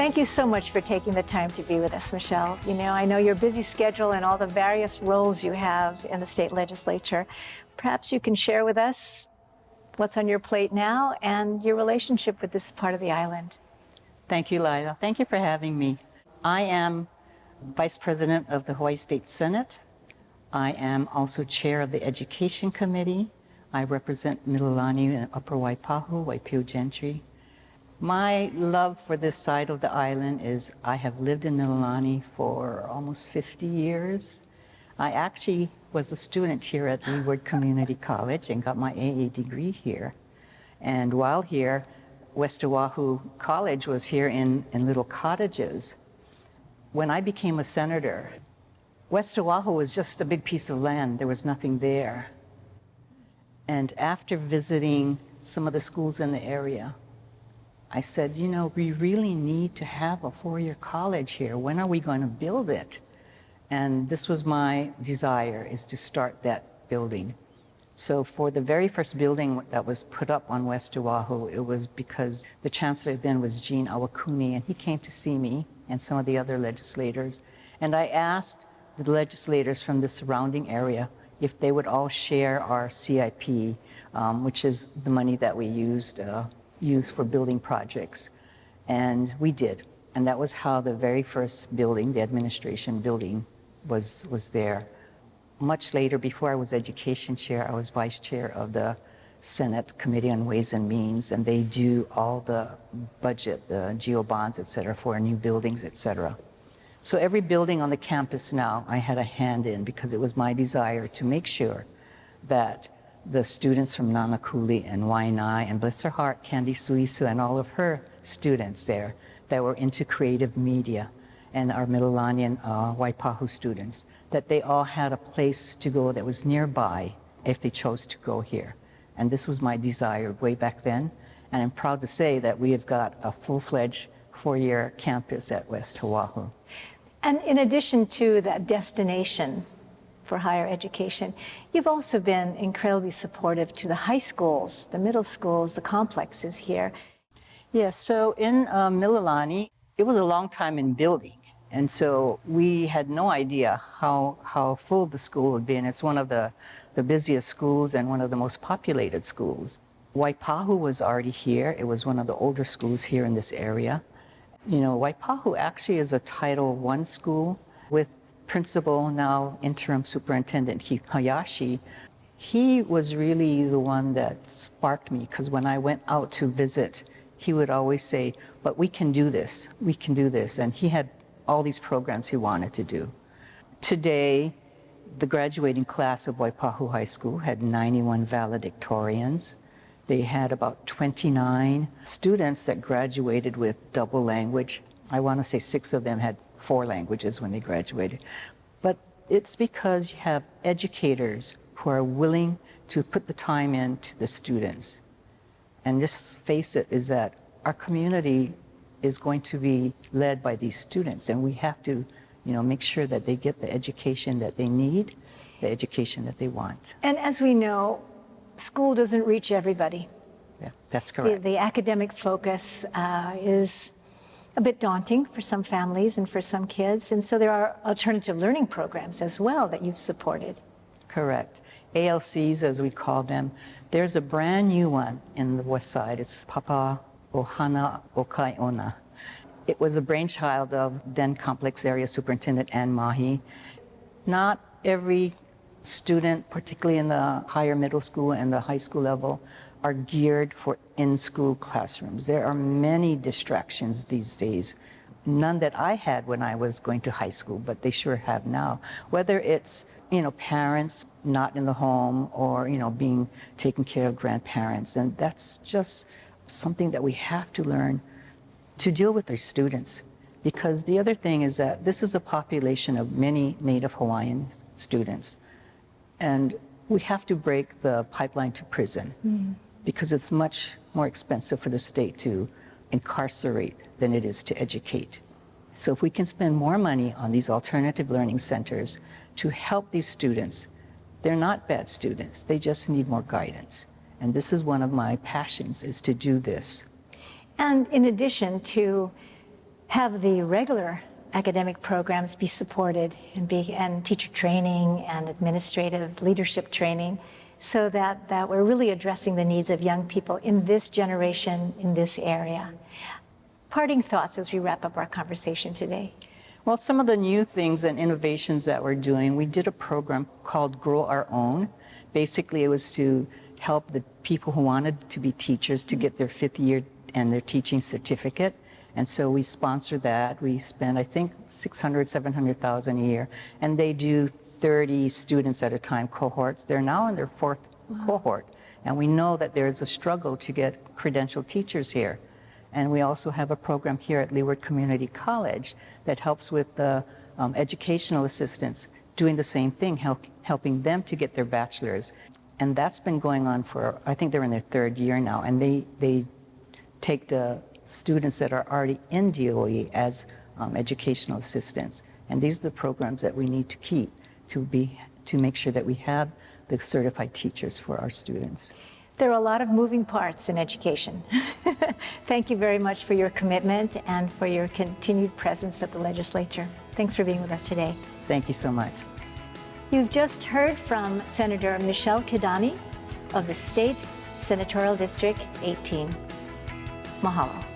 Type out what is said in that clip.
Thank you so much for taking the time to be with us, Michelle. You know, I know your busy schedule and all the various roles you have in the state legislature. Perhaps you can share with us what's on your plate now and your relationship with this part of the island. Thank you, Lila. Thank you for having me. I am Vice President of the Hawaii State Senate. I am also Chair of the Education Committee. I represent Mililani and Upper Waipahu, Waipio Gentry. My love for this side of the island is I have lived in Mililani for almost 50 years. I actually was a student here at Leeward Community College and got my AA degree here. And while here, West Oahu College was here in little cottages. When I became a senator, West Oahu was just a big piece of land. There was nothing there. And after visiting some of the schools in the area, I said, you know, we really need to have a four-year college here. When are we going to build it? And this was my desire, is to start that building. So for the very first building that was put up on West Oahu, it was because the chancellor then was Gene Awakuni, and he came to see me and some of the other legislators. And I asked the legislators from the surrounding area if they would all share our CIP, which is the money that we used for building projects. And we did. And that was how the very first building, the administration building, was there. Much later, before I was education chair, I was vice chair of the Senate Committee on Ways and Means, and they do all the budget, the geo bonds, et cetera, for new buildings, et cetera. So every building on the campus now, I had a hand in, because it was my desire to make sure that the students from Nanakuli and Waianae, and bless her heart, Candy Suisu and all of her students there that were into creative media, and our Mililani and Waipahu students, that they all had a place to go that was nearby if they chose to go here. And this was my desire way back then. And I'm proud to say that we have got a full-fledged four-year campus at West Oahu. And in addition to that destination for higher education, you've also been incredibly supportive to the high schools, the middle schools, the complexes here. Yes, so in Mililani, it was a long time in building. And so we had no idea how full the school would be. And it's one of the busiest schools and one of the most populated schools. Waipahu was already here. It was one of the older schools here in this area. You know, Waipahu actually is a Title I school with principal, now interim superintendent Keith Hayashi. He was really the one that sparked me, because when I went out to visit, he would always say, but we can do this, we can do this. And he had all these programs he wanted to do. Today, the graduating class of Waipahu High School had 91 valedictorians. They had about 29 students that graduated with double language. I want to say 6 of them had 4 languages when they graduated. But it's because you have educators who are willing to put the time into the students. And just face it, is that our community is going to be led by these students, and we have to, you know, make sure that they get the education that they need, the education that they want. And as we know, school doesn't reach everybody. Yeah, that's correct. The academic focus is a bit daunting for some families and for some kids, and so there are alternative learning programs as well that you've supported. Correct. ALCs, as we call them. There's a brand new one in the west side. It's Papa Ohana Okaiona. It was a brainchild of then Complex Area Superintendent Ann Mahi. Not every student, particularly in the higher middle school and the high school level, are geared for in-school classrooms. There are many distractions these days. None that I had when I was going to high school, but they sure have now. Whether it's, you know, parents not in the home, or, you know, being taken care of grandparents. And that's just something that we have to learn to deal with our students. Because the other thing is that this is a population of many Native Hawaiian students. And we have to break the pipeline to prison, because it's much more expensive for the state to incarcerate than it is to educate. So if we can spend more money on these alternative learning centers to help these students, they're not bad students, they just need more guidance. And this is one of my passions, is to do this. And in addition to have the regular academic programs be supported and teacher training and administrative leadership training so that we're really addressing the needs of young people in this generation, in this area. Parting thoughts as we wrap up our conversation today. Well, some of the new things and innovations that we're doing, we did a program called Grow Our Own. Basically, it was to help the people who wanted to be teachers to get their 5th year and their teaching certificate. And so we sponsor that. We spend, I think, $600,000, $700,000 a year. And they do 30 students at a time, cohorts. They're now in their 4th cohort. And we know that there's a struggle to get credentialed teachers here. And we also have a program here at Leeward Community College that helps with the educational assistants doing the same thing, helping them to get their bachelor's. And that's been going on for, I think they're in their 3rd year now. And they take the students that are already in DOE as educational assistants. And these are the programs that we need to keep to make sure that we have the certified teachers for our students. There are a lot of moving parts in education. Thank you very much for your commitment and for your continued presence at the legislature. Thanks for being with us today. Thank you so much. You've just heard from Senator Michelle Kidani of the State Senatorial District 18. Mahalo.